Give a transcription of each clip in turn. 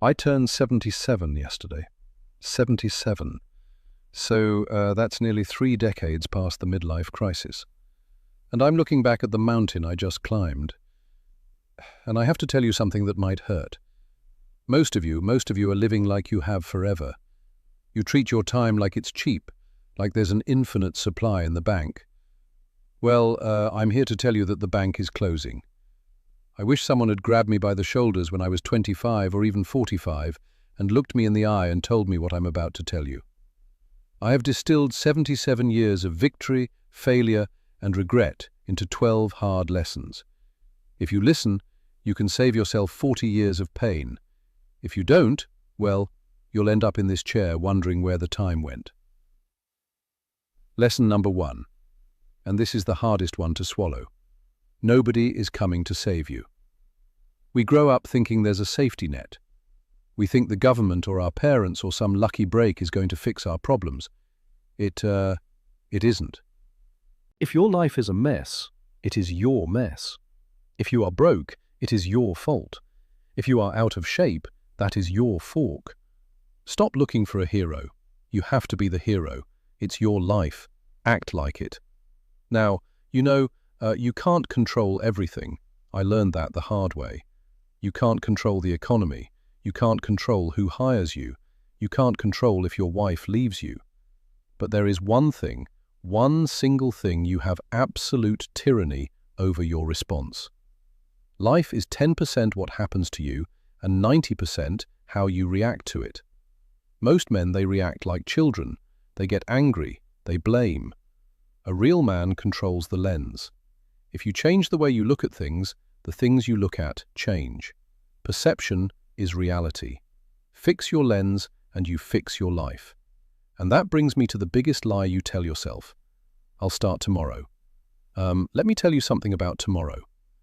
I turned 77 yesterday. 77. So that's nearly 3 decades past the midlife crisis. And I'm looking back at the mountain I just climbed. And I have to tell you something that might hurt. Most of you are living like you have forever. You treat your time like it's cheap, like there's an infinite supply in the bank. Well, I'm here to tell you that the bank is closing. I wish someone had grabbed me by the shoulders when I was 25 or even 45 and looked me in the eye and told me what I'm about to tell you. I have distilled 77 years of victory, failure, and regret into 12 hard lessons. If you listen, you can save yourself 40 years of pain. If you don't, well, you'll end up in this chair wondering where the time went. Lesson number 1, and this is the hardest one to swallow. Nobody is coming to save you. We grow up thinking there's a safety net. We think the government or our parents or some lucky break is going to fix our problems. It isn't. If your life is a mess, it is your mess. If you are broke, it is your fault. If you are out of shape, that is your fork. Stop looking for a hero. You have to be the hero. It's your life. Act like it. Now, you can't control everything. I learned that the hard way. You can't control the economy. You can't control who hires you. You can't control if your wife leaves you. But there is one thing, one single thing you have absolute tyranny over your response. Life is 10% what happens to you and 90% how you react to it. Most men, they react like children. They get angry. They blame. A real man controls the lens. If you change the way you look at things, the things you look at change. Perception is reality. Fix your lens and you fix your life. And that brings me to the biggest lie you tell yourself. I'll start tomorrow. Let me tell you something about tomorrow.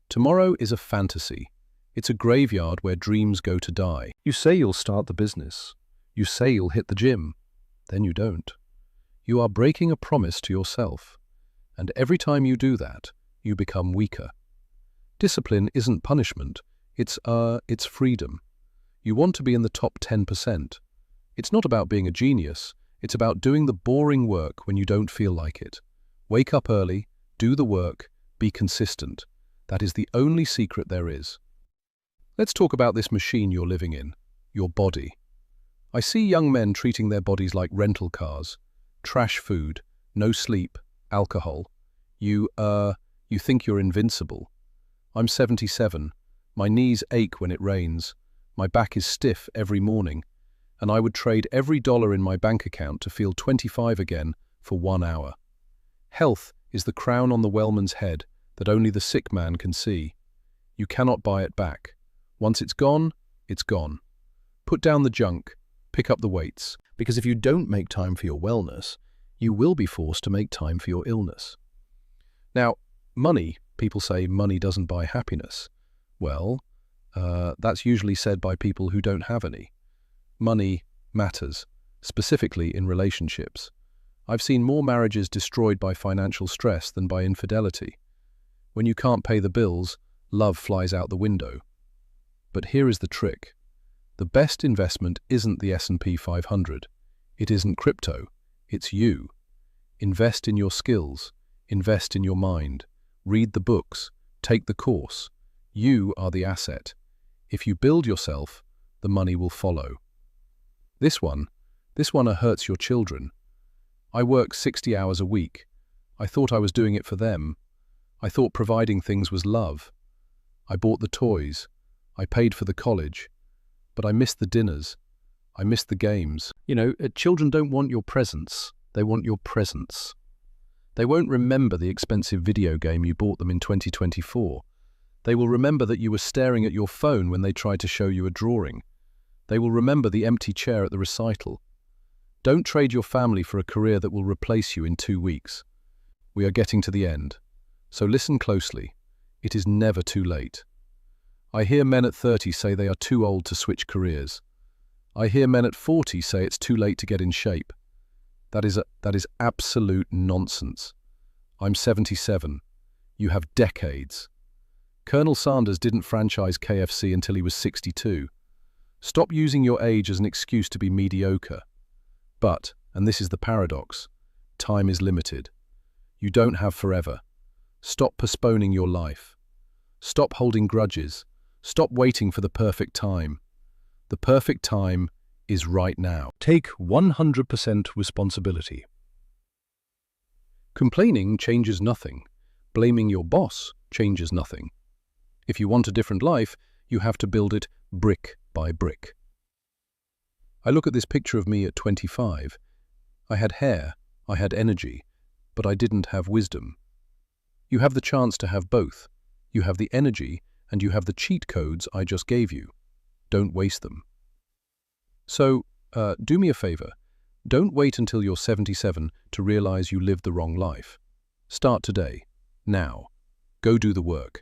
Tomorrow is a fantasy. It's a graveyard where dreams go to die. You say you'll start the business. You say you'll hit the gym. Then you don't. You are breaking a promise to yourself. And every time you do that, you become weaker. Discipline isn't punishment. It's freedom. You want to be in the top 10%. It's not about being a genius. It's about doing the boring work when you don't feel like it. Wake up early, do the work, be consistent. That is the only secret there is. Let's talk about this machine you're living in, your body. I see young men treating their bodies like rental cars. Trash food, no sleep, alcohol. You think you're invincible. I'm 77. My knees ache when it rains. My back is stiff every morning. And I would trade every dollar in my bank account to feel 25 again for 1 hour. Health is the crown on the wellman's head that only the sick man can see. You cannot buy it back. Once it's gone, it's gone. Put down the junk, pick up the weights, because if you don't make time for your wellness, you will be forced to make time for your illness. Now, money, people say money doesn't buy happiness. Well, that's usually said by people who don't have any. Money matters, specifically in relationships. I've seen more marriages destroyed by financial stress than by infidelity. When you can't pay the bills, love flies out the window. But here is the trick. The best investment isn't the S&P 500. It isn't crypto. It's you. Invest in your skills. Invest in your mind. Read the books. Take the course. You are the asset. If you build yourself, the money will follow. This one hurts your children. I work 60 hours a week. I thought I was doing it for them. I thought providing things was love. I bought the toys. I paid for the college. But I missed the dinners. I missed the games. Children don't want your presents. They want your presence. They won't remember the expensive video game you bought them in 2024. They will remember that you were staring at your phone when they tried to show you a drawing. They will remember the empty chair at the recital. Don't trade your family for a career that will replace you in 2 weeks. We are getting to the end. So listen closely. It is never too late. I hear men at 30 say they are too old to switch careers. I hear men at 40 say it's too late to get in shape. That is absolute nonsense. I'm 77. You have decades. Colonel Sanders didn't franchise KFC until he was 62. Stop using your age as an excuse to be mediocre. But, and this is the paradox, time is limited. You don't have forever. Stop postponing your life. Stop holding grudges. Stop waiting for the perfect time. The perfect time is right now. Take 100% responsibility. Complaining changes nothing. Blaming your boss changes nothing. If you want a different life, you have to build it brick by brick. I look at this picture of me at 25. I had hair, I had energy, but I didn't have wisdom. You have the chance to have both. You have the energy and you have the cheat codes I just gave you. Don't waste them. So, do me a favor. Don't wait until you're 77 to realize you lived the wrong life. Start today. Now. Go do the work.